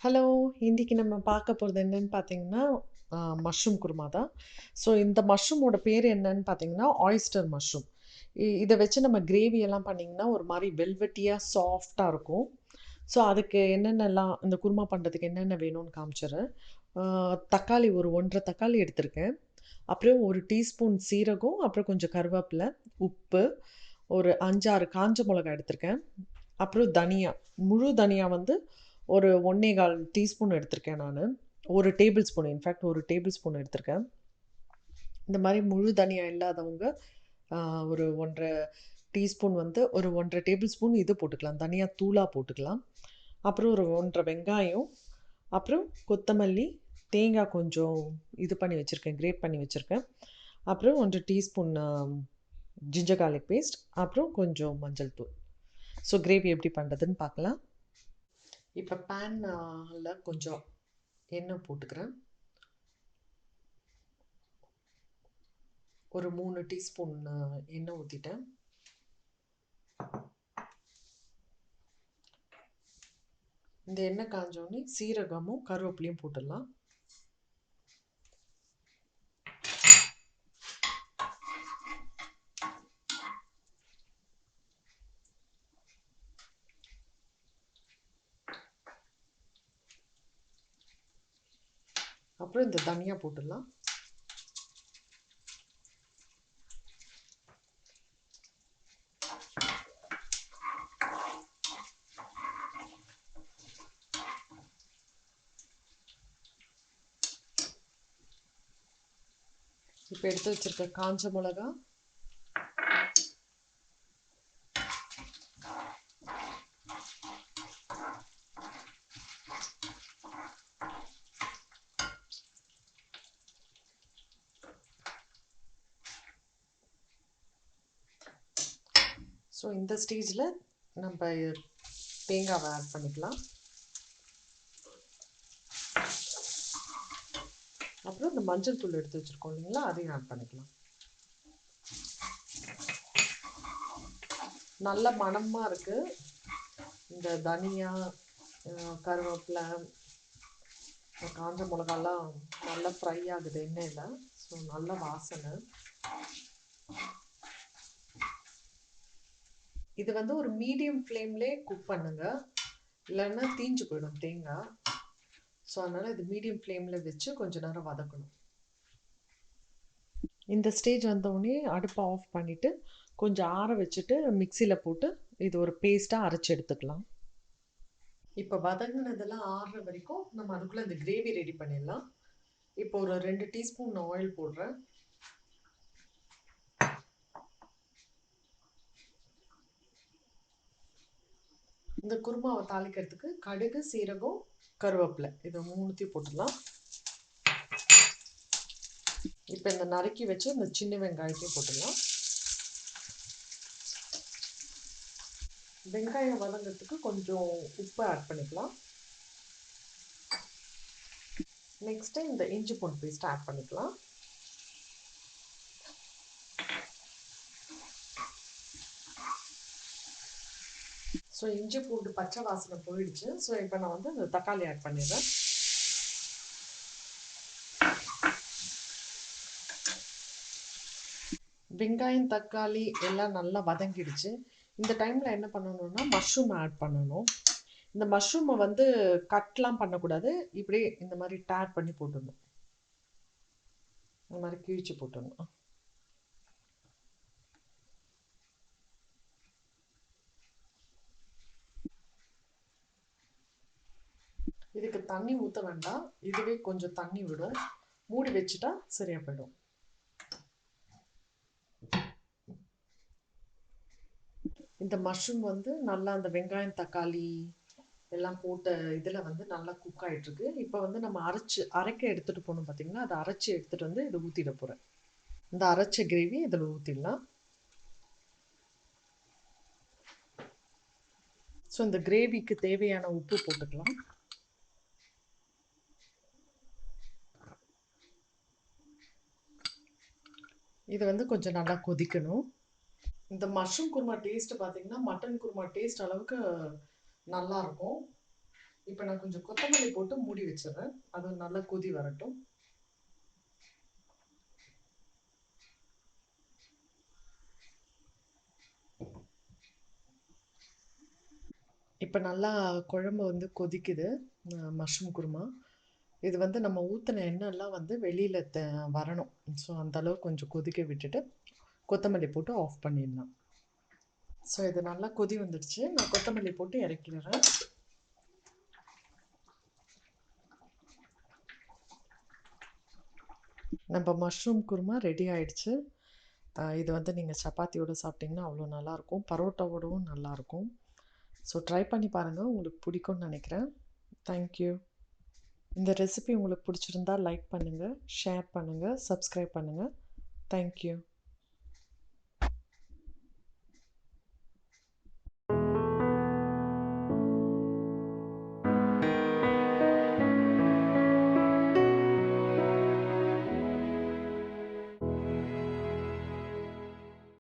Hello! இன்னைக்கு நம்ம பார்க்க போறது என்னன்னு பார்த்தீங்கன்னா, மஷ்ரூம் குருமா தான். ஸோ இந்த மஷ்ரூமோட பேரு என்னன்னு பார்த்தீங்கன்னா, ஆயிஸ்டர் மஷ்ரூம். இத வச்சு நம்ம கிரேவி எல்லாம் பண்ணீங்கன்னா, ஒரு மாரி வெல்வெட்டியா, சாஃப்ட்டா இருக்கும். ஸோ அதுக்கு என்னென்னலாம் இந்த குருமா பண்ணுறதுக்கு என்னென்ன வேணும்னு காமிச்சுர்றேன். ஆ தக்காளி ஒரு 1 1/2 தக்காளி எடுத்திருக்கேன். அப்புறம் 1 டீஸ்பூன் சீரகம், அப்புறம் கொஞ்சம் கருவேப்பில, உப்பு, ஒரு 5, 6 காஞ்ச மிளகாய் எடுத்திருக்கேன். அப்புறம் தனியா, முழு தனியா வந்து ஒரு 1 1/4 டீஸ்பூன் எடுத்திருக்கேன் நானு. 1 table spoon in fact 1 table spoon எடுத்திருக்கேன். இந்த மாரி முழு தனியா இல்லாதவங்க, ஆ ஒரு 1 1/2 டீஸ்பூன் வந்து ஒரு 1 1/2 டேபிள் ஸ்பூன் இது போட்டுக்கலாம். தனியா தூளா போட்டுக்கலாம். அப்புறம் ஒரு 1 1/2 வெங்காயம், அப்புறம் கொத்தமல்லி, தேங்காய் கொஞ்சம் இது பண்ணி வச்சிருக்கேன், கிரேட் பண்ணி வச்சிருக்கேன். அப்புறம் 1 டீஸ்பூன் ஜிஞ்சர் கார்லிக் பேஸ்ட், அப்புறம் கொஞ்சம் மஞ்சள் தூள். ஸோ கிரேவி எப்படி பண்ணுறதுன்னு பார்க்கலாம். இப்போ பேன்ல கொஞ்சம் எண்ணெய் போட்டுக்கிறேன். ஒரு 3 டீஸ்பூன் எண்ணெய் ஊற்றிட்டேன். இந்த எண்ணெய் காஞ்சோடனே சீரகமும் கருவேப்பிலையும் போட்டுடலாம். அப்புறம் இந்த தனியா போட்டுடலாம். இப்போ எடுத்து வச்சிருக்க காஞ்ச மிளகா, ஸோ இந்த ஸ்டேஜில் நம்ம தேங்காவை ஆட் பண்ணிக்கலாம். அப்புறம் இந்த மஞ்சள் தூள் எடுத்து வச்சுருக்கோம் இல்லைங்களா, அதையும் ஆட் பண்ணிக்கலாம். நல்ல மணமாக இருக்குது. இந்த தனியா, கருவேப்பிலை, காஞ்ச மிளகாலாம் நல்லா ஃப்ரை ஆகுது எண்ணெயில். ஸோ நல்ல வாசனை. இது வந்து ஒரு மீடியம் ஃப்ளேம்லே குக் பண்ணுங்க, இல்லைன்னா தீஞ்சு போயிடும் தேங்காய். ஸோ அதனால் இது மீடியம் ஃப்ளேமில் வச்சு கொஞ்ச நேரம் வதக்கணும். இந்த ஸ்டேஜ் வந்தோடனே அடுப்பை ஆஃப் பண்ணிவிட்டு கொஞ்சம் ஆற வச்சுட்டு மிக்சியில் போட்டு இது ஒரு பேஸ்ட்டாக அரைச்சி எடுத்துக்கலாம். இப்போ வதங்கினதெல்லாம் ஆறுற வரைக்கும் நம்ம அதுக்குள்ளே இந்த கிரேவி ரெடி பண்ணிடலாம். இப்போ ஒரு 2 டீஸ்பூன் ஆயில் போடுறேன். இந்த குருமாவை தாளிக்கிறதுக்கு கடுகு, சீரகம், கருவேப்பிலை இதை 3த்தையும் போட்டுடலாம். இப்போ இந்த நறுக்கி வச்சு இந்த சின்ன வெங்காயத்தையும் போட்டுடலாம். வெங்காயம் வதங்கிறதுக்கு கொஞ்சம் உப்பு ஆட் பண்ணிக்கலாம். நெக்ஸ்ட்டு இந்த இஞ்சி பூண்டு பேஸ்ட் ஆட் பண்ணிக்கலாம். ஸோ இஞ்சி பூண்டு பச்சை வாசனை போயிடுச்சு. ஸோ இப்போ நான் வந்து இந்த தக்காளி ஆட் பண்ணிடுறேன். வெங்காயம், தக்காளி எல்லாம் நல்லா வதங்கிடுச்சு. இந்த டைமில் என்ன பண்ணணும்னா மஷ்ரூம் ஆட் பண்ணணும். இந்த மஷ்ரூமை வந்து கட்லாம் பண்ணக்கூடாது. இப்படியே இந்த மாதிரி டேட் பண்ணி போட்டுடணும். இந்த மாதிரி கிழிச்சு போட்டுடணும். இதுக்கு தண்ணி ஊற்ற வேண்டாம், இதுவே கொஞ்சம் தண்ணி விடும். மூடி வச்சுட்டா சரியா போயிடும். இந்த மஷ்ரூம் வந்து நல்லா அந்த வெங்காயம், தக்காளி எல்லாம் போட்ட இதில் வந்து நல்லா குக் ஆகிட்டுருக்கு. இப்போ வந்து நம்ம அரைக்க எடுத்துகிட்டு போகணும் பார்த்தீங்கன்னா, அதை அரைச்சி எடுத்துகிட்டு வந்து இதை ஊற்றிட போகிறேன். இந்த அரைச்ச கிரேவி இதில் ஊற்றிடலாம். ஸோ இந்த கிரேவிக்கு தேவையான உப்பு போட்டுக்கலாம். இது வந்து கொஞ்சம் நல்லா கொதிக்கணும். இந்த மஷ்ரூம் குருமா டேஸ்ட்டு பார்த்தீங்கன்னா மட்டன் குருமா டேஸ்ட் அளவுக்கு நல்லாயிருக்கும். இப்போ நான் கொஞ்சம் கொத்தமல்லி போட்டு மூடி வச்சிடுறேன். அது நல்லா கொதி வரட்டும். இப்போ நல்லா குழம்பு வந்து கொதிக்குது. மஷ்ரூம் குருமா. இது வந்து நம்ம ஊற்றின எண்ணெய்லாம் வந்து வெளியில் வரணும். ஸோ அந்தளவு கொஞ்சம் கொதிக்க விட்டுட்டு கொத்தமல்லி போட்டு ஆஃப் பண்ணிடலாம். ஸோ இது நல்லா கொதி வந்துடுச்சு. நான் கொத்தமல்லி போட்டு இறக்கிடுறேன். நம்ம மஷ்ரூம் குருமா ரெடி ஆயிடுச்சு. இது வந்து நீங்கள் சப்பாத்தியோடு சாப்பிட்டிங்கன்னா அவ்வளோ நல்லாயிருக்கும். பரோட்டாவோடவும் நல்லாயிருக்கும். ஸோ ட்ரை பண்ணி பாருங்கள், உங்களுக்கு பிடிக்கும்னு நினைக்கிறேன். தேங்க்யூ. இந்த ரெசிபி உங்களுக்கு பிடிச்சிருந்தா லைக் பண்ணுங்கள், ஷேர் பண்ணுங்கள், சப்ஸ்கிரைப் பண்ணுங்கள். தேங்க்யூ.